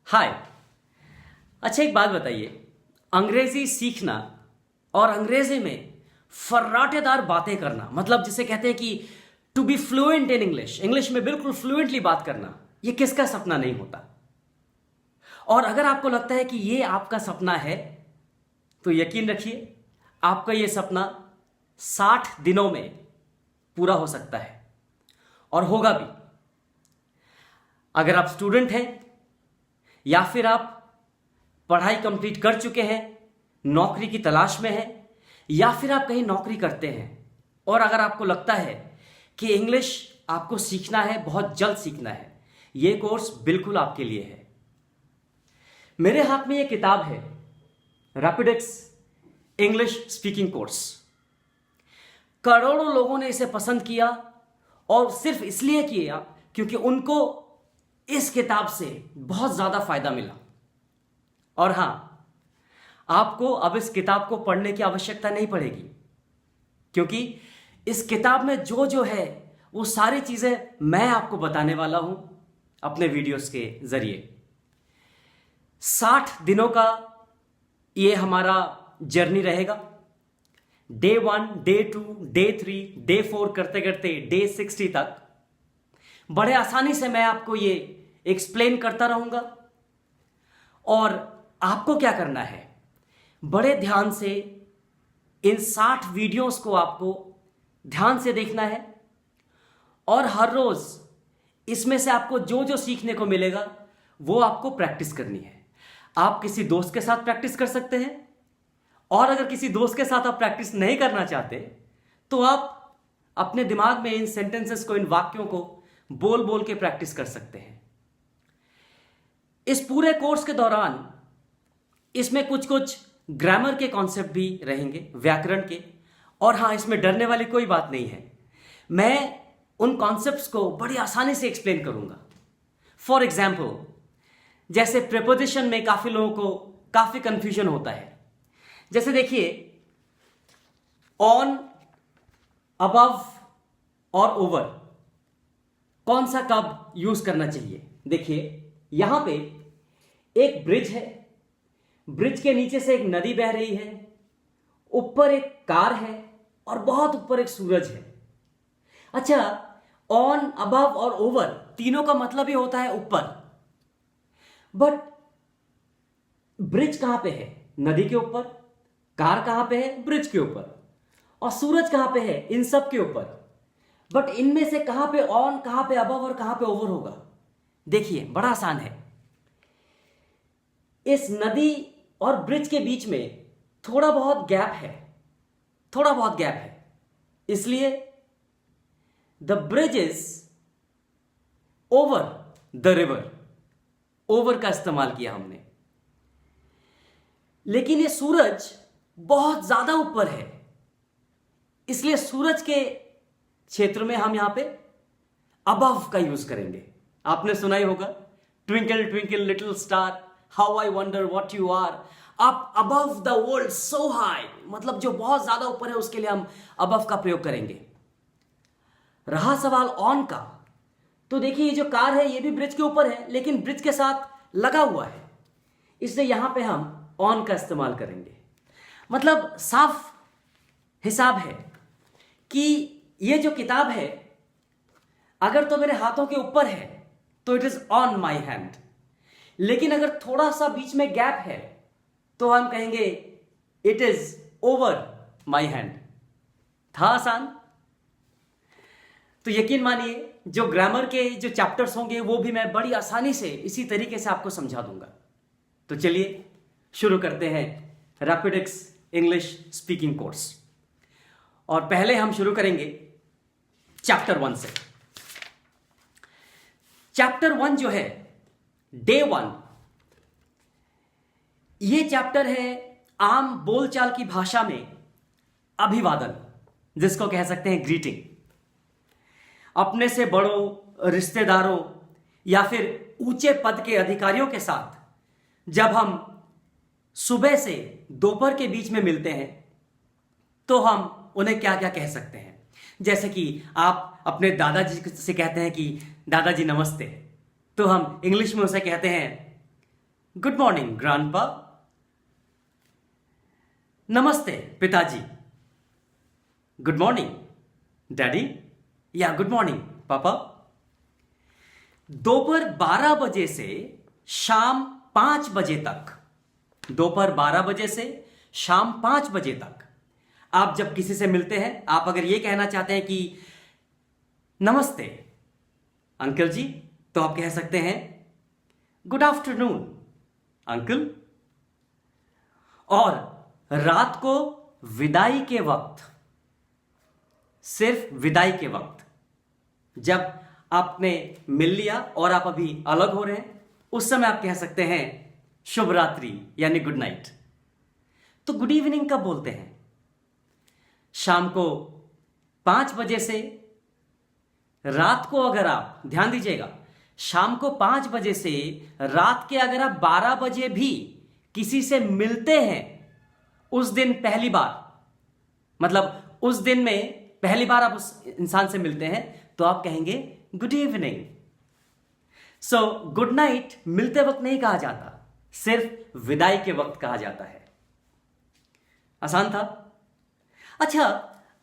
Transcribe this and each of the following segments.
हाय। अच्छा, एक बात बताइए, अंग्रेजी सीखना और अंग्रेजी में फर्राटेदार बातें करना, मतलब जिसे कहते हैं कि to be fluent in English, English में बिल्कुल फ्लुएंटली बात करना, ये किसका सपना नहीं होता। और अगर आपको लगता है कि ये आपका सपना है तो यकीन रखिए आपका ये सपना 60 दिनों में पूरा हो सकता है और होगा भी। अगर आप स्टूडेंट हैं या फिर आप पढ़ाई कंप्लीट कर चुके हैं, नौकरी की तलाश में हैं, या फिर आप कहीं नौकरी करते हैं और अगर आपको लगता है कि इंग्लिश आपको सीखना है, बहुत जल्द सीखना है, ये कोर्स बिल्कुल आपके लिए है। मेरे हाथ में ये किताब है, रैपिडेक्स इंग्लिश स्पीकिंग कोर्स। करोड़ों लोगों ने इसे पसंद किया और सिर्फ इसलिए किया क्योंकि उनको इस किताब से बहुत ज्यादा फायदा मिला। और हां, आपको अब इस किताब को पढ़ने की आवश्यकता नहीं पड़ेगी, क्योंकि इस किताब में जो जो है वो सारी चीजें मैं आपको बताने वाला हूं अपने वीडियोस के जरिए। 60 दिनों का ये हमारा जर्नी रहेगा। डे 1, डे 2, डे 3, डे 4 करते करते डे 60 तक बड़े आसानी से मैं आपको ये एक्सप्लेन करता रहूंगा। और आपको क्या करना है, बड़े ध्यान से इन 60 वीडियोस को आपको ध्यान से देखना है और हर रोज इसमें से आपको जो जो सीखने को मिलेगा वो आपको प्रैक्टिस करनी है। आप किसी दोस्त के साथ प्रैक्टिस कर सकते हैं, और अगर किसी दोस्त के साथ आप प्रैक्टिस नहीं करना चाहते तो आप अपने दिमाग में इन सेंटेंसेस को, इन वाक्यों को बोल बोल के प्रैक्टिस कर सकते हैं। इस पूरे कोर्स के दौरान इसमें कुछ कुछ ग्रामर के कॉन्सेप्ट भी रहेंगे, व्याकरण के। और हां, इसमें डरने वाली कोई बात नहीं है, मैं उन कॉन्सेप्ट्स को बड़ी आसानी से एक्सप्लेन करूंगा। फॉर एग्जाम्पल, जैसे प्रीपोजिशन में काफी लोगों को काफी कंफ्यूजन होता है। जैसे देखिए, ऑन, अबव और ओवर कौन सा कब यूज करना चाहिए। देखिए, यहां पे एक ब्रिज है, ब्रिज के नीचे से एक नदी बह रही है, ऊपर एक कार है और बहुत ऊपर एक सूरज है। अच्छा, ऑन, अबव और ओवर तीनों का मतलब ही होता है ऊपर। बट ब्रिज कहां पे है? नदी के ऊपर। कार कहां पे है? ब्रिज के ऊपर। और सूरज कहां पे है? इन सब के ऊपर। बट इनमें से कहां पे ऑन, कहां पे अबव और कहां पे ओवर होगा? देखिए, बड़ा आसान है। इस नदी और ब्रिज के बीच में थोड़ा बहुत गैप है, थोड़ा बहुत गैप है, इसलिए the bridge is over the river. Over का इस्तेमाल किया हमने। लेकिन ये सूरज बहुत ज्यादा ऊपर है, इसलिए सूरज के क्षेत्र में हम यहां पे अबव का यूज करेंगे। आपने सुना ही होगा, twinkle twinkle little star, how I wonder what you are, up above the world so high, मतलब जो बहुत ज्यादा ऊपर है उसके लिए हम अबव का प्रयोग करेंगे। रहा सवाल ऑन का, तो देखिए ये जो कार है ये भी ब्रिज के ऊपर है, लेकिन ब्रिज के साथ लगा हुआ है, इसलिए यहां पे हम ऑन का इस्तेमाल करेंगे। मतलब साफ हिसाब है कि ये जो किताब है अगर तो मेरे हाथों के ऊपर है तो it is on my hand, लेकिन अगर थोड़ा सा बीच में गैप है तो हम कहेंगे it is over my hand. था आसान? तो यकीन मानिए जो ग्रामर के जो चैप्टर्स होंगे वो भी मैं बड़ी आसानी से इसी तरीके से आपको समझा दूंगा। तो चलिए शुरू करते हैं रैपिडेक्स इंग्लिश स्पीकिंग कोर्स। और पहले हम शुरू करेंगे चैप्टर 1 से। चैप्टर 1 जो है, डे 1, ये चैप्टर है आम बोलचाल की भाषा में अभिवादन, जिसको कह सकते हैं ग्रीटिंग। अपने से बड़ों, रिश्तेदारों या फिर ऊंचे पद के अधिकारियों के साथ जब हम सुबह से दोपहर के बीच में मिलते हैं तो हम उन्हें क्या क्या कह सकते हैं। जैसे कि आप अपने दादाजी से कहते हैं कि दादाजी नमस्ते, तो हम इंग्लिश में उसे कहते हैं गुड मॉर्निंग ग्रैंडपा। नमस्ते पिताजी। गुड मॉर्निंग डैडी, या गुड मॉर्निंग पापा। दोपहर 12 बजे से शाम 5 बजे तक, दोपहर 12 बजे से शाम 5 बजे तक आप जब किसी से मिलते हैं, आप अगर यह कहना चाहते हैं कि नमस्ते अंकल जी, तो आप कह सकते हैं गुड आफ्टरनून अंकल। और रात को विदाई के वक्त, सिर्फ विदाई के वक्त, जब आपने मिल लिया और आप अभी अलग हो रहे हैं, उस समय आप कह सकते हैं शुभ रात्रि यानी गुड नाइट। तो गुड इवनिंग कब बोलते हैं? शाम को 5 बजे से रात को, अगर आप ध्यान दीजिएगा, शाम को 5 बजे से रात के अगर आप 12 बजे भी किसी से मिलते हैं, उस दिन पहली बार, मतलब उस दिन में पहली बार आप उस इंसान से मिलते हैं, तो आप कहेंगे good evening. So good night मिलते वक्त नहीं कहा जाता, सिर्फ विदाई के वक्त कहा जाता है। आसान था? अच्छा,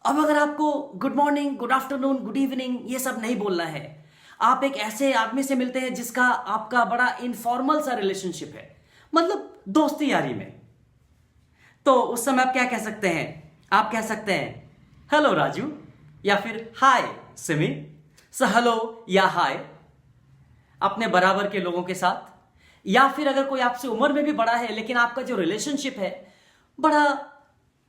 अब अगर आपको good morning, good afternoon, good evening ये सब नहीं बोलना है, आप एक ऐसे आदमी से मिलते हैं जिसका आपका बड़ा इनफॉर्मल सा रिलेशनशिप है, मतलब दोस्ती यारी में, तो उस समय आप क्या कह सकते हैं? आप कह सकते हैं हेलो राजू, या फिर हाय सिमी। सो हेलो या हाय अपने बराबर के लोगों के साथ, या फिर अगर कोई आपसे उम्र में भी बड़ा है लेकिन आपका जो रिलेशनशिप है बड़ा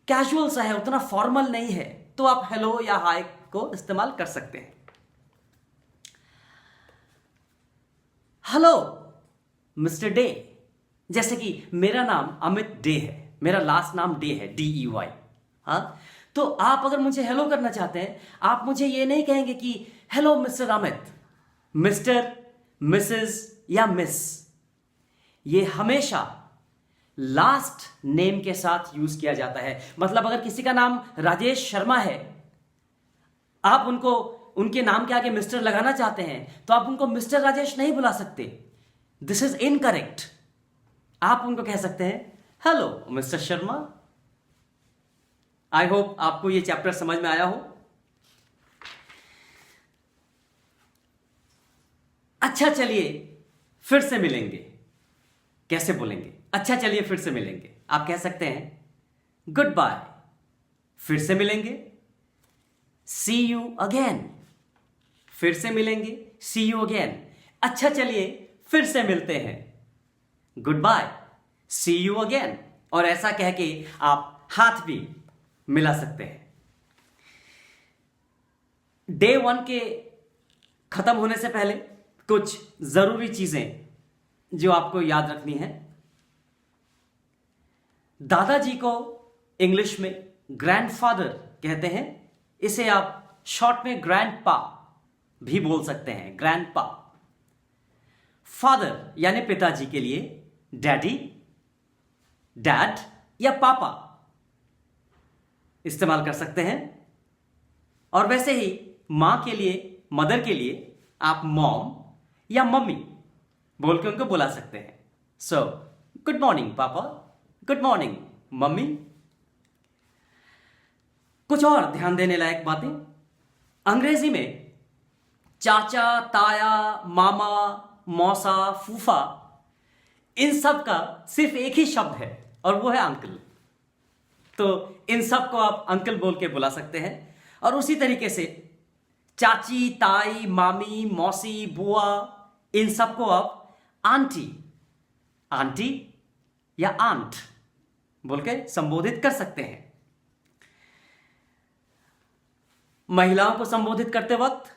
कैजुअल सा है, उतना फॉर्मल नहीं है, तो आप हेलो या हाय को इस्तेमाल कर सकते हैं। हेलो मिस्टर डे, जैसे कि मेरा नाम अमित डे है, मेरा लास्ट नाम डे है, DEY। हाँ, तो आप अगर मुझे हेलो करना चाहते हैं, आप मुझे ये नहीं कहेंगे कि hello mister Amit, mister, Mrs या मिस। ये हमेशा लास्ट नेम के साथ यूज किया जाता है। मतलब अगर किसी का नाम राजेश शर्मा है, आप उनको उनके नाम के आगे मिस्टर लगाना चाहते हैं, तो आप उनको मिस्टर राजेश नहीं बुला सकते, दिस इज इनकरेक्ट। आप उनको कह सकते हैं hello mister Sharma. I hope आपको ये चैप्टर समझ में आया हो। अच्छा चलिए फिर से मिलेंगे, कैसे बोलेंगे? अच्छा चलिए फिर से मिलेंगे, आप कह सकते हैं गुड बाय, फिर से मिलेंगे, सी यू अगेन, फिर से मिलेंगे, सी यू अगेन। अच्छा चलिए फिर से मिलते हैं, good bye, see you again. और ऐसा कह के आप हाथ भी मिला सकते हैं। डे 1 के खत्म होने से पहले कुछ जरूरी चीजें जो आपको याद रखनी है। दादाजी को इंग्लिश में ग्रैंडफादर कहते हैं, इसे आप शॉर्ट में ग्रैंडपा भी बोल सकते हैं, ग्रैंडपा। फादर यानी पिताजी के लिए डैडी, डैड या पापा इस्तेमाल कर सकते हैं। और वैसे ही मां के लिए, मदर के लिए आप मॉम या मम्मी बोल के उनको बुला सकते हैं। सो गुड मॉर्निंग पापा, गुड मॉर्निंग मम्मी। कुछ और ध्यान देने लायक बातें, अंग्रेजी में चाचा, ताया, मामा, मौसा, फूफा, इन सब का सिर्फ एक ही शब्द है और वो है अंकल। तो इन सब को आप अंकल बोल के बुला सकते हैं। और उसी तरीके से चाची, ताई, मामी, मौसी, बुआ, इन सब को आप आंटी, आंटी या आंट बोल के संबोधित कर सकते हैं। महिलाओं को संबोधित करते वक्त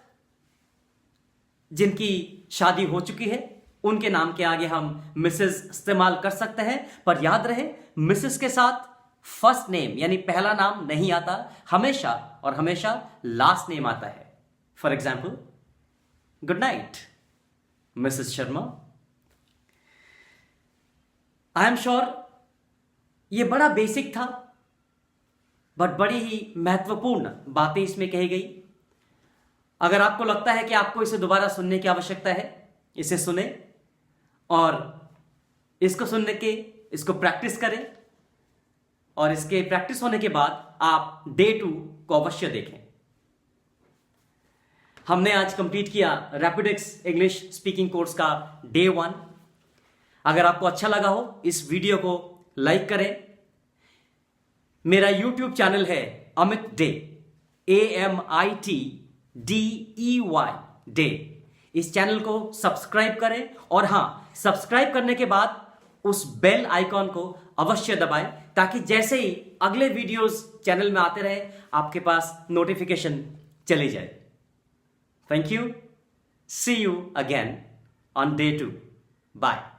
जिनकी शादी हो चुकी है, उनके नाम के आगे हम मिसेस इस्तेमाल कर सकते हैं, पर याद रहे मिसेस के साथ फर्स्ट नेम यानी पहला नाम नहीं आता, हमेशा और हमेशा लास्ट नेम आता है। For example, good night Mrs Sharma. I am sure ये बड़ा बेसिक था, बट बड़ी ही महत्वपूर्ण बातें इसमें कही गई। अगर आपको लगता है कि आपको इसे दोबारा सुनने की आवश्यकता है, इसे सुने और इसको सुनने के इसको प्रैक्टिस करें और इसके प्रैक्टिस होने के बाद आप डे 2 को अवश्य देखें। हमने आज कंप्लीट किया रैपिडेक्स इंग्लिश स्पीकिंग कोर्स का डे 1। अगर आपको अच्छा लगा हो इस वीडियो को लाइक करें। मेरा यूट्यूब चैनल है अमित डे, AMITDEY डे। इस चैनल को सब्सक्राइब करें और हां, सब्सक्राइब करने के बाद उस बेल आइकॉन को अवश्य दबाएं ताकि जैसे ही अगले वीडियोस चैनल में आते रहे आपके पास नोटिफिकेशन चली जाए। Thank you. See you again on day 2। Bye.